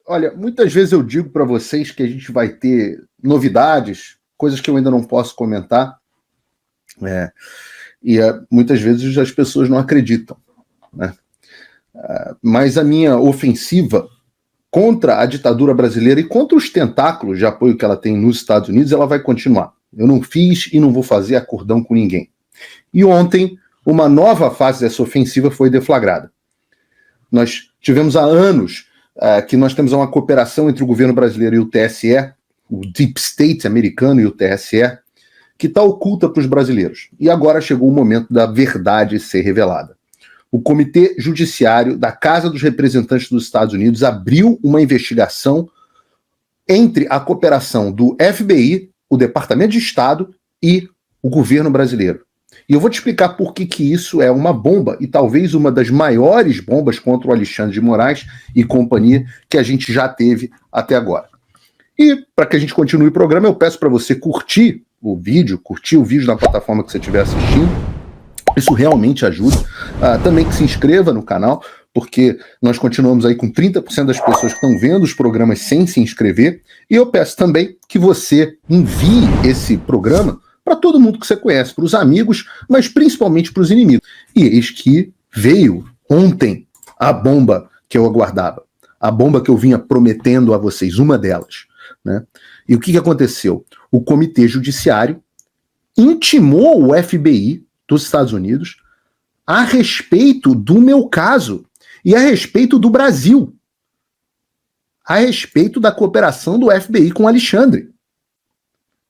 Olha, muitas vezes eu digo para vocês que a gente vai ter novidades, coisas que eu ainda não posso comentar, muitas vezes as pessoas não acreditam, né? Mas a minha ofensiva contra a ditadura brasileira e contra os tentáculos de apoio que ela tem nos Estados Unidos, ela vai continuar. Eu não fiz e não vou fazer acordão com ninguém. E ontem, uma nova fase dessa ofensiva foi deflagrada. Nós tivemos há anos que nós temos uma cooperação entre o governo brasileiro e o TSE, o Deep State americano e o TSE, que está oculta para os brasileiros. E agora chegou o momento da verdade ser revelada. O Comitê Judiciário da Casa dos Representantes dos Estados Unidos abriu uma investigação entre a cooperação do FBI, o Departamento de Estado e o governo brasileiro. E eu vou te explicar por que isso é uma bomba e talvez uma das maiores bombas contra o Alexandre de Moraes e companhia que a gente já teve até agora. E para que a gente continue o programa, eu peço para você curtir o vídeo na plataforma que você estiver assistindo. Isso realmente ajuda. Também que se inscreva no canal, porque nós continuamos aí com 30% das pessoas que estão vendo os programas sem se inscrever. E eu peço também que você envie esse programa para todo mundo que você conhece, para os amigos, mas principalmente para os inimigos. E eis que veio ontem a bomba que eu aguardava, a bomba que eu vinha prometendo a vocês, uma delas, né? E o que aconteceu? O Comitê Judiciário intimou o FBI dos Estados Unidos a respeito do meu caso e a respeito do Brasil, a respeito da cooperação do FBI com o Alexandre.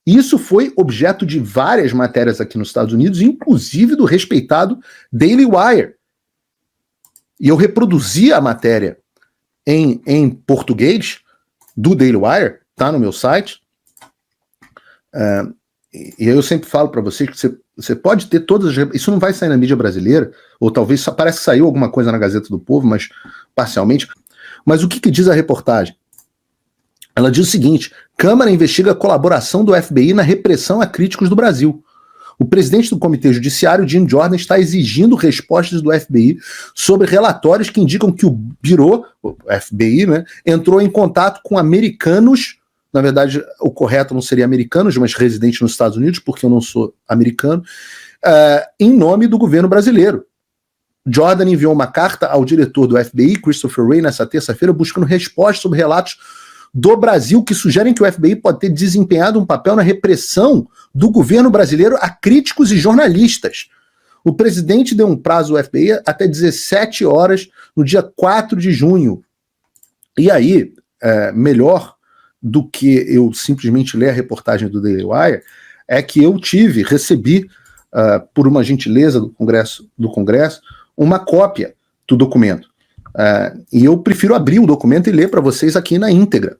Isso foi objeto de várias matérias aqui nos Estados Unidos, inclusive do respeitado Daily Wire. E eu reproduzi a matéria em português do Daily Wire, tá no meu site. E eu sempre falo para você que você pode ter todas as... Isso não vai sair na mídia brasileira, ou talvez parece que saiu alguma coisa na Gazeta do Povo, mas parcialmente. Mas o que diz a reportagem? Ela diz o seguinte: Câmara investiga a colaboração do FBI na repressão a críticos do Brasil. O presidente do Comitê Judiciário, Jim Jordan, está exigindo respostas do FBI sobre relatórios que indicam que o Bureau, o FBI, né, entrou em contato com americanos. Na verdade, o correto não seria americanos, mas residentes nos Estados Unidos, porque eu não sou americano, em nome do governo brasileiro. Jordan enviou uma carta ao diretor do FBI, Christopher Wray, nessa terça-feira, buscando respostas sobre relatos do Brasil que sugerem que o FBI pode ter desempenhado um papel na repressão do governo brasileiro a críticos e jornalistas. O presidente deu um prazo ao FBI até 17 horas no dia 4 de junho. E aí, melhor do que eu simplesmente ler a reportagem do Daily Wire, é que eu recebi, por uma gentileza do Congresso, uma cópia do documento. E eu prefiro abrir o documento e ler para vocês aqui na íntegra,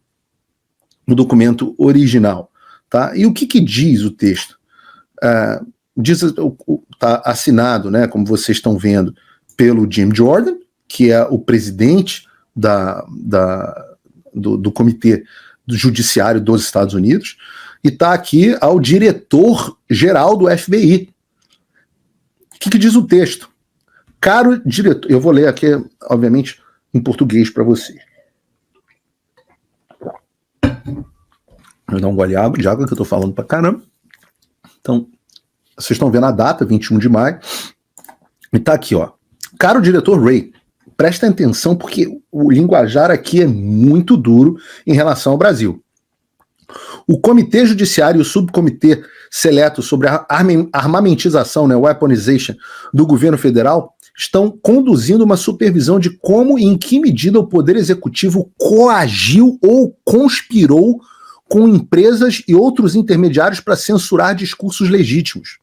no documento original. Tá? E o que diz o texto? Está assinado, né, como vocês estão vendo, pelo Jim Jordan, que é o presidente do Comitê do Judiciário dos Estados Unidos, e está aqui ao diretor-geral do FBI. O que diz o texto? Caro diretor, eu vou ler aqui, obviamente, em português para vocês. Vou dar um gole de água, que eu estou falando para caramba. Então, vocês estão vendo a data, 21 de maio, e está aqui, ó. Caro diretor Wray, presta atenção porque o linguajar aqui é muito duro em relação ao Brasil. O Comitê Judiciário e o Subcomitê Seleto sobre a armamentização, né, weaponization, do governo federal estão conduzindo uma supervisão de como e em que medida o Poder Executivo coagiu ou conspirou com empresas e outros intermediários para censurar discursos legítimos.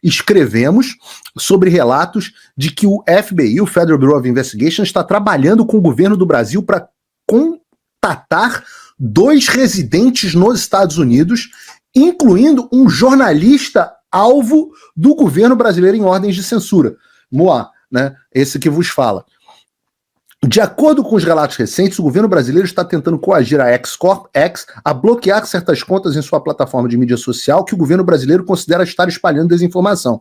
Escrevemos sobre relatos de que o FBI, o Federal Bureau of Investigation, está trabalhando com o governo do Brasil para contatar 2 residentes nos Estados Unidos, incluindo um jornalista alvo do governo brasileiro em ordens de censura. Moá, né? Esse que vos fala. De acordo com os relatos recentes, o governo brasileiro está tentando coagir a X-Corp X a bloquear certas contas em sua plataforma de mídia social que o governo brasileiro considera estar espalhando desinformação.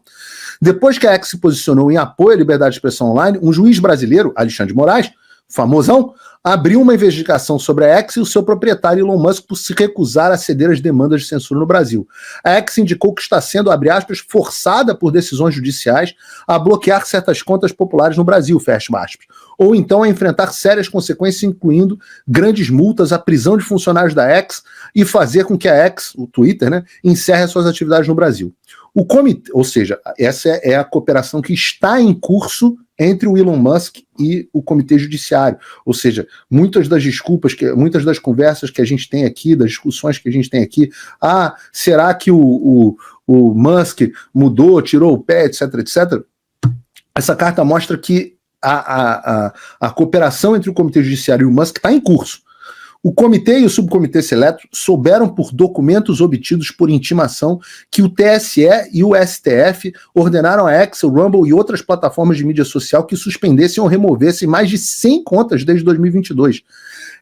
Depois que a X se posicionou em apoio à liberdade de expressão online, um juiz brasileiro, Alexandre de Moraes, famosão, abriu uma investigação sobre a X e o seu proprietário Elon Musk por se recusar a ceder às demandas de censura no Brasil. A X indicou que está sendo, abre aspas, forçada por decisões judiciais a bloquear certas contas populares no Brasil, fecha aspas, ou então a enfrentar sérias consequências, incluindo grandes multas, a prisão de funcionários da X e fazer com que a X, o Twitter, né, encerre suas atividades no Brasil. O comitê, ou seja, essa é a cooperação que está em curso entre o Elon Musk e o Comitê Judiciário. Ou seja, muitas das desculpas, muitas das conversas que a gente tem aqui, das discussões que a gente tem aqui, será que o Musk mudou, tirou o pé, etc, etc. Essa carta mostra que a cooperação entre o Comitê Judiciário e o Musk está em curso. O comitê e o subcomitê seleto souberam por documentos obtidos por intimação que o TSE e o STF ordenaram a X, o Rumble e outras plataformas de mídia social que suspendessem ou removessem mais de 100 contas desde 2022.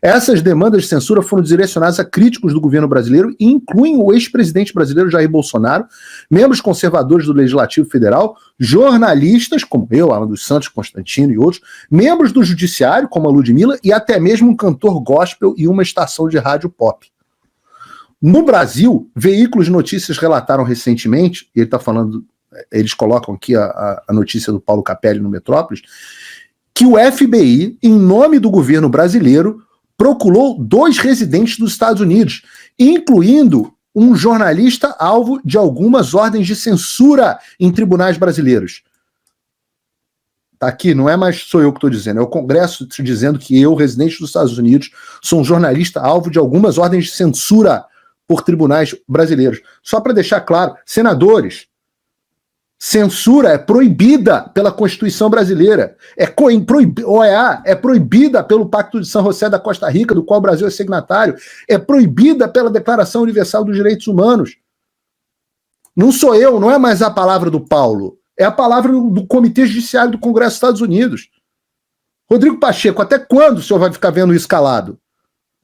Essas demandas de censura foram direcionadas a críticos do governo brasileiro e incluem o ex-presidente brasileiro Jair Bolsonaro, membros conservadores do Legislativo Federal, jornalistas, como eu, Alan dos Santos, Constantino e outros, membros do Judiciário, como a Ludmilla, e até mesmo um cantor gospel e uma estação de rádio pop. No Brasil, veículos de notícias relataram recentemente, e ele está falando, eles colocam aqui a notícia do Paulo Capelli no Metrópolis, que o FBI, em nome do governo brasileiro, procurou 2 residentes dos Estados Unidos, incluindo um jornalista alvo de algumas ordens de censura em tribunais brasileiros. Tá aqui, não é mais sou eu que estou dizendo, é o Congresso dizendo que eu, residente dos Estados Unidos, sou um jornalista alvo de algumas ordens de censura por tribunais brasileiros. Só para deixar claro, senadores, censura é proibida pela Constituição brasileira. OEA é proibida pelo Pacto de São José da Costa Rica, do qual o Brasil é signatário. É proibida pela Declaração Universal dos Direitos Humanos. Não sou eu, não é mais a palavra do Paulo. É a palavra do Comitê Judiciário do Congresso dos Estados Unidos. Rodrigo Pacheco, até quando o senhor vai ficar vendo isso calado?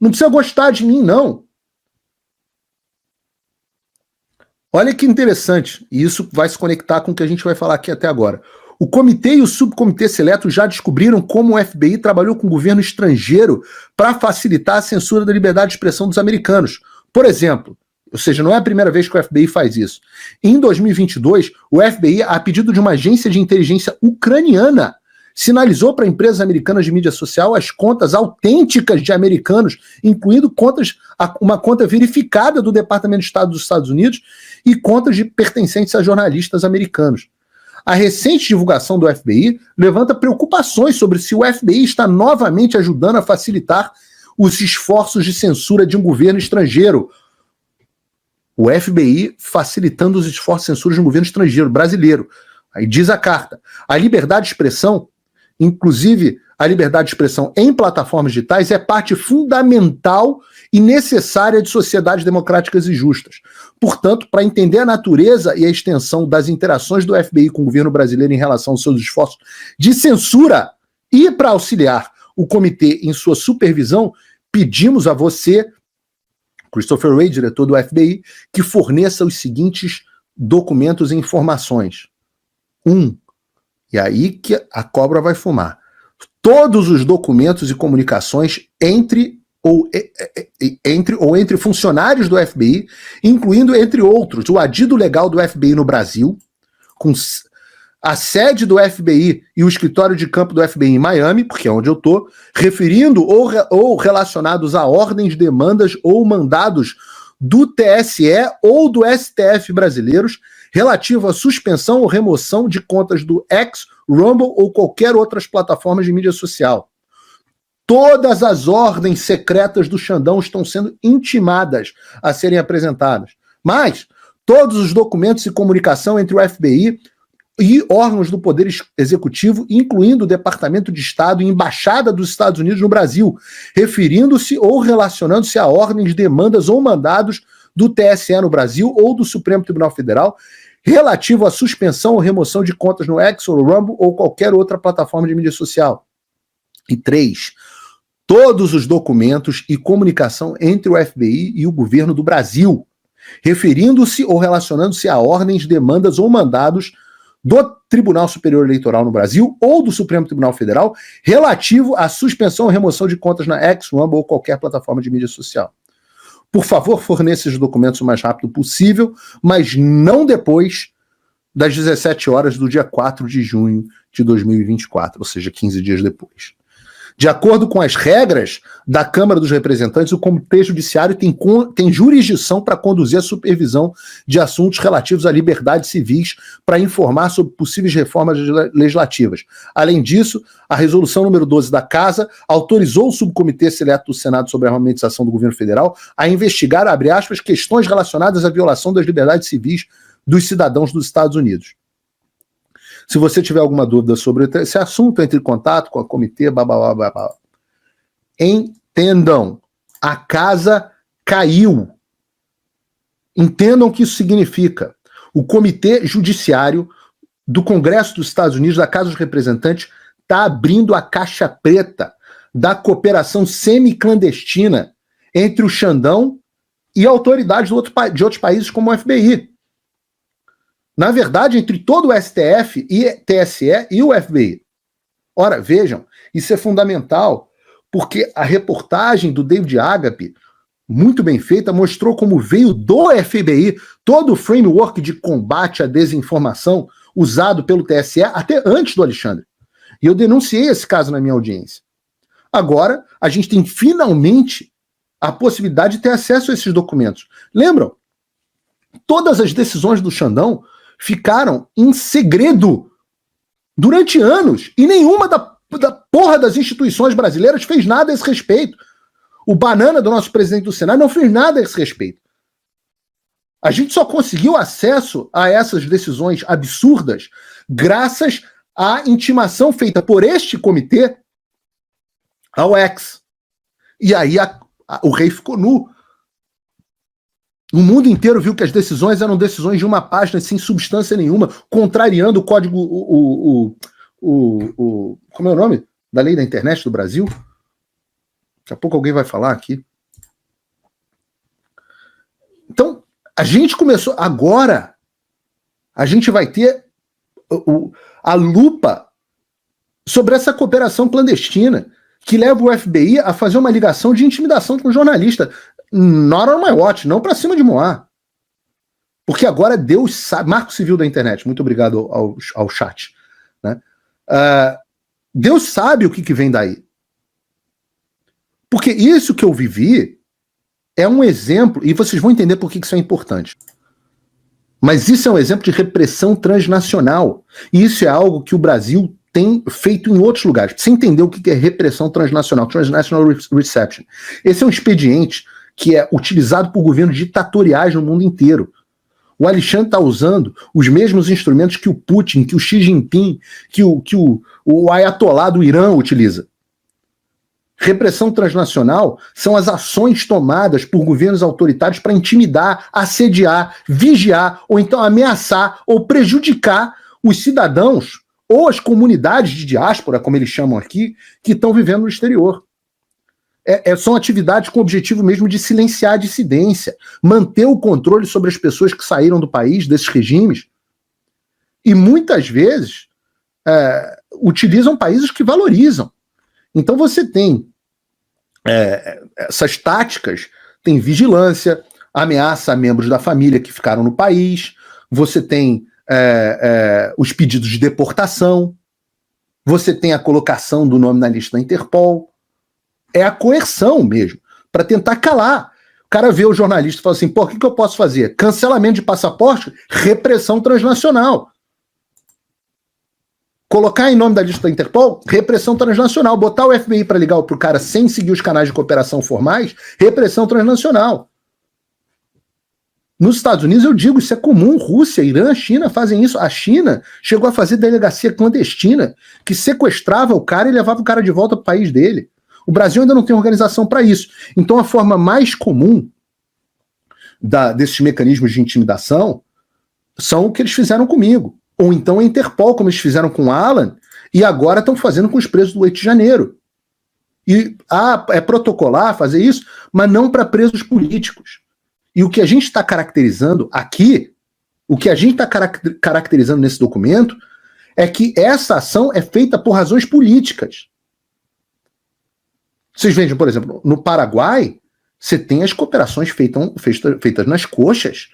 Não precisa gostar de mim, não. Olha que interessante, e isso vai se conectar com o que a gente vai falar aqui até agora. O comitê e o subcomitê seleto já descobriram como o FBI trabalhou com o governo estrangeiro para facilitar a censura da liberdade de expressão dos americanos. Por exemplo, ou seja, não é a primeira vez que o FBI faz isso. Em 2022, o FBI, a pedido de uma agência de inteligência ucraniana, sinalizou para empresas americanas de mídia social as contas autênticas de americanos, incluindo uma conta verificada do Departamento de Estado dos Estados Unidos e contas de pertencentes a jornalistas americanos. A recente divulgação do FBI levanta preocupações sobre se o FBI está novamente ajudando a facilitar os esforços de censura de um governo estrangeiro. O FBI facilitando os esforços de censura de um governo estrangeiro, brasileiro. Aí diz a carta, a liberdade de expressão, inclusive a liberdade de expressão em plataformas digitais, é parte fundamental e necessária de sociedades democráticas e justas. Portanto, para entender a natureza e a extensão das interações do FBI com o governo brasileiro em relação aos seus esforços de censura e para auxiliar o comitê em sua supervisão, pedimos a você, Christopher Wray, diretor do FBI, que forneça os seguintes documentos e informações. 1. E aí que a cobra vai fumar. Todos os documentos e comunicações entre funcionários do FBI, incluindo, entre outros, o adido legal do FBI no Brasil, com a sede do FBI e o escritório de campo do FBI em Miami, porque é onde eu estou, referindo ou relacionados a ordens, demandas ou mandados do TSE ou do STF brasileiros, relativo à suspensão ou remoção de contas do X, Rumble ou qualquer outras plataformas de mídia social. Todas as ordens secretas do Xandão estão sendo intimadas a serem apresentadas. Mas todos os documentos e comunicação entre o FBI e órgãos do Poder Executivo, incluindo o Departamento de Estado e Embaixada dos Estados Unidos no Brasil, referindo-se ou relacionando-se a ordens, demandas ou mandados do TSE no Brasil ou do Supremo Tribunal Federal, relativo à suspensão ou remoção de contas no X ou Rumble ou qualquer outra plataforma de mídia social. E 3. Todos os documentos e comunicação entre o FBI e o governo do Brasil, referindo-se ou relacionando-se a ordens, demandas ou mandados do Tribunal Superior Eleitoral no Brasil ou do Supremo Tribunal Federal relativo à suspensão ou remoção de contas na X, Rumble ou qualquer plataforma de mídia social. Por favor, forneça esses documentos o mais rápido possível, mas não depois das 17 horas do dia 4 de junho de 2024, ou seja, 15 dias depois. De acordo com as regras da Câmara dos Representantes, o Comitê Judiciário tem jurisdição para conduzir a supervisão de assuntos relativos a liberdades civis para informar sobre possíveis reformas legislativas. Além disso, a resolução número 12 da Casa autorizou o Subcomitê Seleto do Senado sobre a armamentização do governo federal a investigar, abre aspas, questões relacionadas à violação das liberdades civis dos cidadãos dos Estados Unidos. Se você tiver alguma dúvida sobre esse assunto, entre em contato com a comitê, blá, blá, blá, blá. Entendam, a casa caiu. Entendam o que isso significa. O Comitê Judiciário do Congresso dos Estados Unidos, da Casa dos Representantes, está abrindo a caixa preta da cooperação semi-clandestina entre o Xandão e autoridades de outros países como o FBI. Na verdade, entre todo o STF e TSE e o FBI. Ora, vejam, isso é fundamental, porque a reportagem do David Agape, muito bem feita, mostrou como veio do FBI todo o framework de combate à desinformação usado pelo TSE até antes do Alexandre. E eu denunciei esse caso na minha audiência. Agora, a gente tem finalmente a possibilidade de ter acesso a esses documentos. Lembram? Todas as decisões do Xandão ficaram em segredo durante anos e nenhuma da porra das instituições brasileiras fez nada a esse respeito. O Banana, do nosso presidente do Senado, não fez nada a esse respeito. A gente só conseguiu acesso a essas decisões absurdas graças à intimação feita por este comitê ao ex. E aí o rei ficou nu. O mundo inteiro viu que as decisões eram decisões de uma página sem substância nenhuma, contrariando o código, como é o nome da lei da internet do Brasil? Daqui a pouco alguém vai falar aqui. Então, a gente começou, agora a gente vai ter a lupa sobre essa cooperação clandestina que leva o FBI a fazer uma ligação de intimidação com um jornalista. Not on my watch, não para cima de Moá. Porque agora Deus sabe, Marco Civil da internet, muito obrigado ao chat. Né? Deus sabe o que vem daí. Porque isso que eu vivi é um exemplo, e vocês vão entender por que isso é importante. Mas isso é um exemplo de repressão transnacional. E isso é algo que o Brasil tem feito em outros lugares. Pra você entender o que é repressão transnacional, Transnational Reception. Esse é um expediente que é utilizado por governos ditatoriais no mundo inteiro. O Alexandre está usando os mesmos instrumentos que o Putin, que o Xi Jinping, que o Ayatollah do Irã utiliza. Repressão transnacional são as ações tomadas por governos autoritários para intimidar, assediar, vigiar, ou então ameaçar ou prejudicar os cidadãos ou as comunidades de diáspora, como eles chamam aqui, que estão vivendo no exterior. São atividades com o objetivo mesmo de silenciar a dissidência, manter o controle sobre as pessoas que saíram do país, desses regimes, e muitas vezes utilizam países que valorizam. Então você tem essas táticas, tem vigilância, ameaça a membros da família que ficaram no país, você tem os pedidos de deportação, você tem a colocação do nome na lista da Interpol. É a coerção mesmo, para tentar calar. O cara vê o jornalista e fala assim, pô, o que eu posso fazer? Cancelamento de passaporte? Repressão transnacional. Colocar em nome da lista da Interpol? Repressão transnacional. Botar o FBI para ligar pro cara sem seguir os canais de cooperação formais? Repressão transnacional. Nos Estados Unidos, eu digo, isso é comum. Rússia, Irã, China fazem isso. A China chegou a fazer delegacia clandestina que sequestrava o cara e levava o cara de volta para o país dele. O Brasil ainda não tem organização para isso. Então, a forma mais comum desses mecanismos de intimidação são o que eles fizeram comigo. Ou então a Interpol, como eles fizeram com o Alan, e agora estão fazendo com os presos do 8 de janeiro. E é protocolar fazer isso, mas não para presos políticos. E o que a gente está caracterizando aqui O que a gente está caracterizando nesse documento é que essa ação é feita por razões políticas. Vocês vejam, por exemplo, no Paraguai, você tem as cooperações feitas nas coxas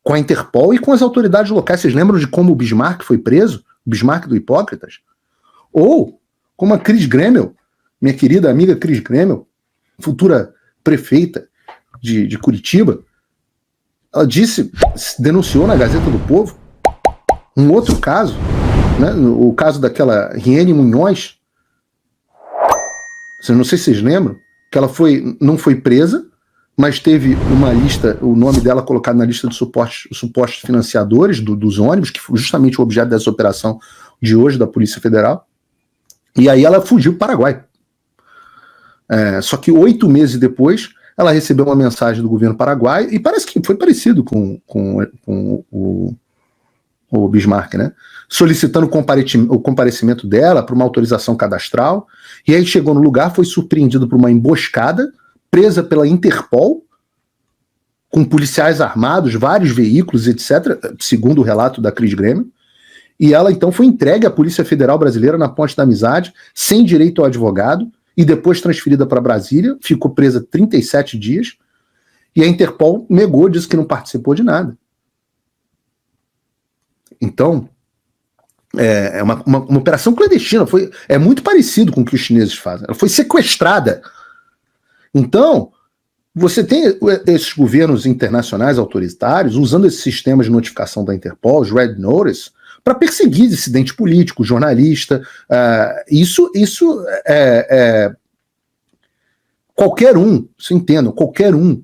com a Interpol e com as autoridades locais. Vocês lembram de como o Bismarck foi preso? O Bismarck do Hipócritas? Ou como a Cris Gremel, minha querida amiga Cris Gremel, futura prefeita de Curitiba, ela denunciou na Gazeta do Povo um outro caso, né, o caso daquela Riene Munhoz. Não sei se vocês lembram, que ela não foi presa, mas teve uma lista, o nome dela colocado na lista de supostos financiadores dos ônibus, que foi justamente o objeto dessa operação de hoje da Polícia Federal. E aí ela fugiu para o Paraguai. Só que 8 meses depois, ela recebeu uma mensagem do governo paraguaio, e parece que foi parecido com o Bismarck, né? Solicitando o comparecimento dela para uma autorização cadastral, e aí chegou no lugar, foi surpreendido por uma emboscada, presa pela Interpol, com policiais armados, vários veículos, etc., segundo o relato da Cris Grêmio, e ela então foi entregue à Polícia Federal Brasileira na Ponte da Amizade, sem direito ao advogado, e depois transferida para Brasília, ficou presa 37 dias, e a Interpol negou, disse que não participou de nada. Então, é uma operação clandestina, é muito parecido com o que os chineses fazem. Ela foi sequestrada. Então, você tem esses governos internacionais autoritários usando esses sistemas de notificação da Interpol, os Red Notice, para perseguir dissidente político, jornalista. Isso qualquer um, se entendam, qualquer um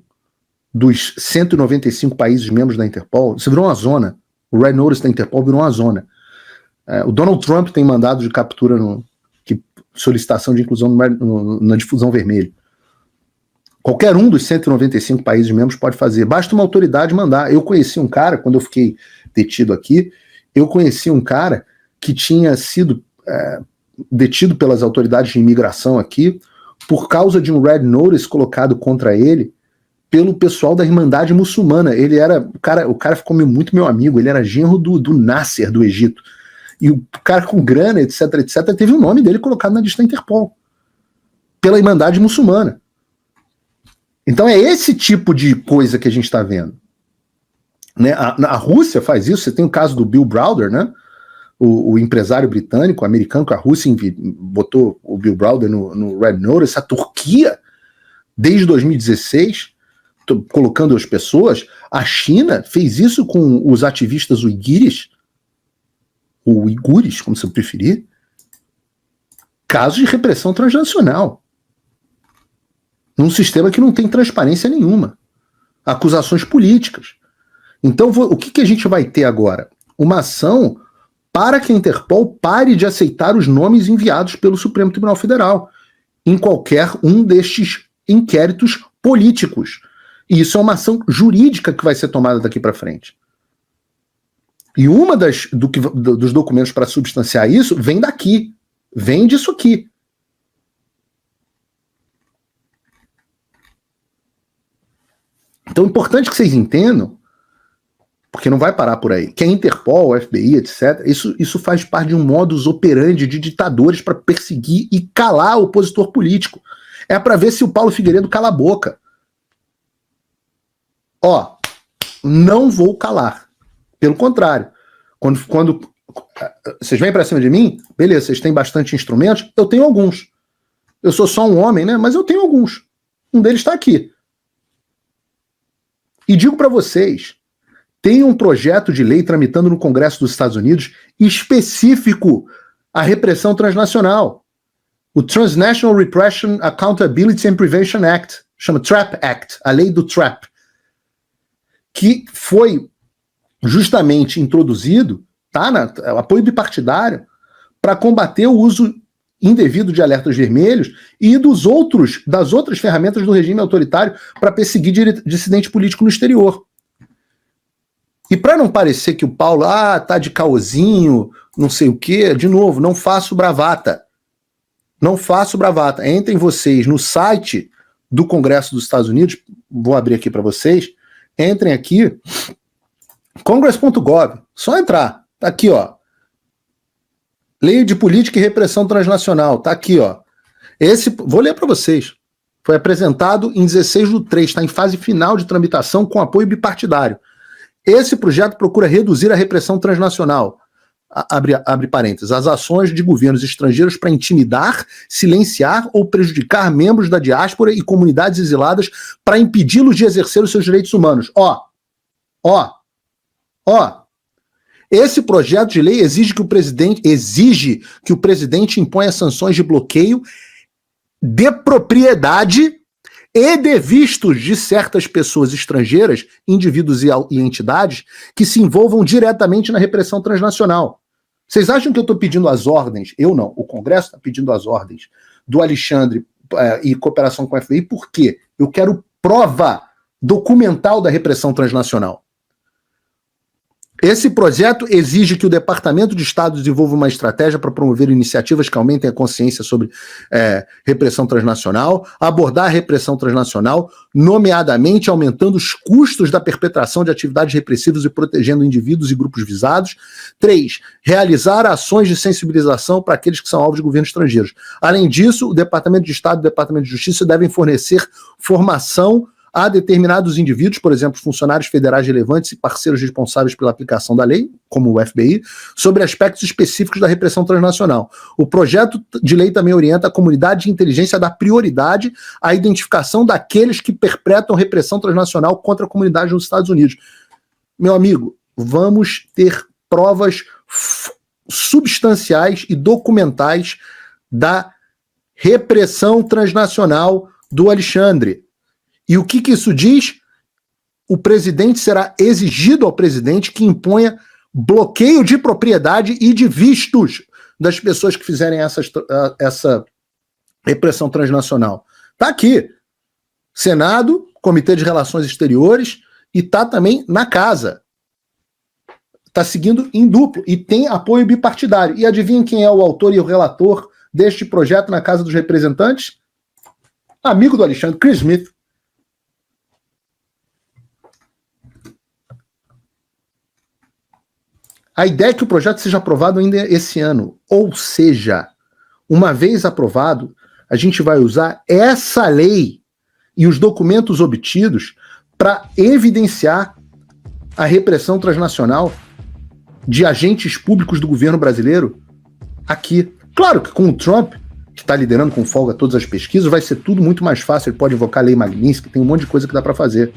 dos 195 países membros da Interpol, isso virou uma zona. O Red Notice da Interpol virou uma zona. O Donald Trump tem mandado de captura, solicitação de inclusão na difusão vermelha. Qualquer um dos 195 países membros pode fazer. Basta uma autoridade mandar. Eu conheci um cara, quando eu fiquei detido aqui, eu conheci um cara que tinha sido detido pelas autoridades de imigração aqui por causa de um Red Notice colocado contra ele pelo pessoal da Irmandade Muçulmana. Ele era, o cara ficou muito meu amigo, ele era genro do Nasser, do Egito. E o cara com grana, etc, teve o nome dele colocado na lista da Interpol, pela Irmandade Muçulmana. Então é esse tipo de coisa que a gente está vendo. Né? A Rússia faz isso, você tem o caso do Bill Browder, né? O empresário britânico, americano, que a Rússia botou o Bill Browder no Red Notice. A Turquia, desde 2016, colocando as pessoas. A China fez isso com os ativistas uigures, ou uigures, como você preferir. Casos de repressão transnacional. Num sistema que não tem transparência nenhuma. Acusações políticas. Então, o que a gente vai ter agora? Uma ação para que a Interpol pare de aceitar os nomes enviados pelo Supremo Tribunal Federal em qualquer um destes inquéritos políticos. E isso é uma ação jurídica que vai ser tomada daqui para frente. E uma dos documentos para substanciar isso vem daqui. Vem disso aqui. Então é importante que vocês entendam, porque não vai parar por aí, que a Interpol, o FBI, etc., isso faz parte de um modus operandi de ditadores para perseguir e calar o opositor político. É para ver se o Paulo Figueiredo cala a boca. Não vou calar. Pelo contrário, quando vocês vêm para cima de mim, beleza, vocês têm bastante instrumentos, eu tenho alguns. Eu sou só um homem, né? Mas eu tenho alguns. Um deles está aqui. E digo para vocês, tem um projeto de lei tramitando no Congresso dos Estados Unidos específico à repressão transnacional. O Transnational Repression Accountability and Prevention Act, chama TRAP Act, a lei do TRAP, que foi justamente introduzido, apoio bipartidário, para combater o uso indevido de alertas vermelhos e das outras ferramentas do regime autoritário para perseguir dissidente político no exterior. E para não parecer que o Paulo tá de caosinho, não sei o quê, de novo, não faço bravata. Não faço bravata. Entrem vocês no site do Congresso dos Estados Unidos, vou abrir aqui para vocês, entrem aqui Congress.gov, só entrar. Tá aqui, ó. Lei de Política e Repressão Transnacional, tá aqui, ó. Vou ler para vocês. Foi apresentado em 16/3, está em fase final de tramitação com apoio bipartidário. Esse projeto procura reduzir a repressão transnacional, abre parênteses, as ações de governos estrangeiros para intimidar, silenciar ou prejudicar membros da diáspora e comunidades exiladas para impedi-los de exercer os seus direitos humanos. Esse projeto de lei exige que o presidente imponha sanções de bloqueio de propriedade e de vistos de certas pessoas estrangeiras, indivíduos e entidades, que se envolvam diretamente na repressão transnacional. Vocês acham que eu estou pedindo as ordens? Eu não. O Congresso está pedindo as ordens do Alexandre e cooperação com o FBI. Por quê? Eu quero prova documental da repressão transnacional. Esse projeto exige que o Departamento de Estado desenvolva uma estratégia para promover iniciativas que aumentem a consciência sobre repressão transnacional, abordar a repressão transnacional, nomeadamente aumentando os custos da perpetração de atividades repressivas e protegendo indivíduos e grupos visados. 3. Realizar ações de sensibilização para aqueles que são alvos de governos estrangeiros. Além disso, o Departamento de Estado e o Departamento de Justiça devem fornecer formação a determinados indivíduos, por exemplo, funcionários federais relevantes e parceiros responsáveis pela aplicação da lei, como o FBI, sobre aspectos específicos da repressão transnacional. O projeto de lei também orienta a comunidade de inteligência a dar prioridade à identificação daqueles que perpetram repressão transnacional contra a comunidade nos Estados Unidos. Meu amigo, vamos ter provas substanciais e documentais da repressão transnacional do Alexandre. E o que isso diz? O presidente será exigido ao presidente que imponha bloqueio de propriedade e de vistos das pessoas que fizerem essa repressão transnacional. Está aqui. Senado, Comitê de Relações Exteriores, e está também na casa. Está seguindo em duplo e tem apoio bipartidário. E adivinhem quem é o autor e o relator deste projeto na Casa dos Representantes? Amigo do Alexandre, Chris Smith. A ideia é que o projeto seja aprovado ainda esse ano. Ou seja, uma vez aprovado, a gente vai usar essa lei e os documentos obtidos para evidenciar a repressão transnacional de agentes públicos do governo brasileiro aqui. Claro que com o Trump, que está liderando com folga todas as pesquisas, vai ser tudo muito mais fácil. Ele pode invocar a lei Magnitsky, tem um monte de coisa que dá para fazer.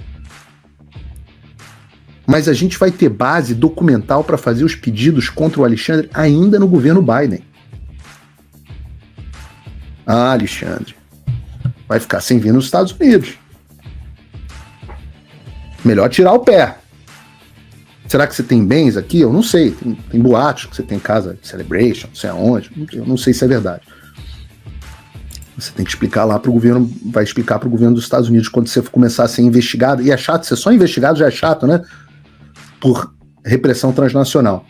Mas a gente vai ter base documental para fazer os pedidos contra o Alexandre ainda no governo Biden. Ah, Alexandre, vai ficar sem vir nos Estados Unidos. Melhor tirar o pé. Será que você tem bens aqui? Eu não sei. Tem boatos que você tem casa de Celebration, não sei aonde. Eu não sei se é verdade. Você tem que explicar lá para o governo, vai explicar para o governo dos Estados Unidos quando você começar a ser investigado. E é chato, ser só investigado já é chato, né? Por repressão transnacional.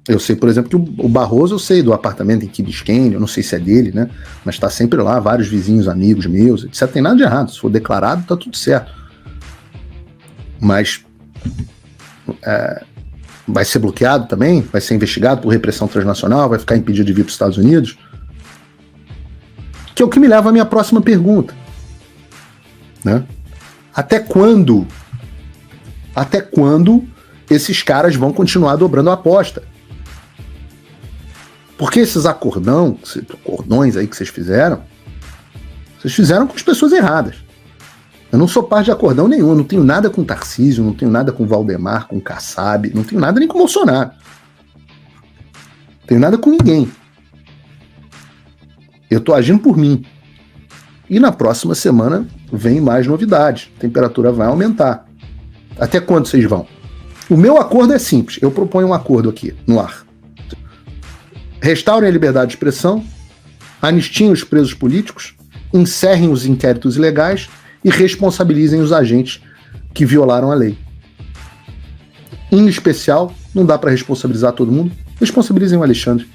Eu sei, por exemplo, que o Barroso, eu sei do apartamento em Key Biscayne, eu não sei se é dele, né? Mas está sempre lá, vários vizinhos, amigos meus, etc. Tem nada de errado. Se for declarado, tá tudo certo. Mas vai ser bloqueado também? Vai ser investigado por repressão transnacional? Vai ficar impedido de vir para os Estados Unidos? Que é o que me leva à minha próxima pergunta. Né? Até quando esses caras vão continuar dobrando a aposta? Porque esses acordões aí que vocês fizeram com as pessoas erradas. Eu não sou parte de acordão nenhum, eu não tenho nada com Tarcísio, não tenho nada com Valdemar, com Kassab, não tenho nada nem com Bolsonaro. Não tenho nada com ninguém. Eu tô agindo por mim. E na próxima semana vem mais novidades. A temperatura vai aumentar. Até quando vocês vão? O meu acordo é simples. Eu proponho um acordo aqui, no ar. Restaurem a liberdade de expressão, anistiem os presos políticos, encerrem os inquéritos ilegais e responsabilizem os agentes que violaram a lei. Em especial, não dá para responsabilizar todo mundo, responsabilizem o Alexandre.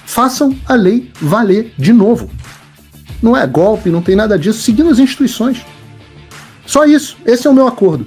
Façam a lei valer de novo. Não é golpe, não tem nada disso, seguindo as instituições. Só isso, esse é o meu acordo.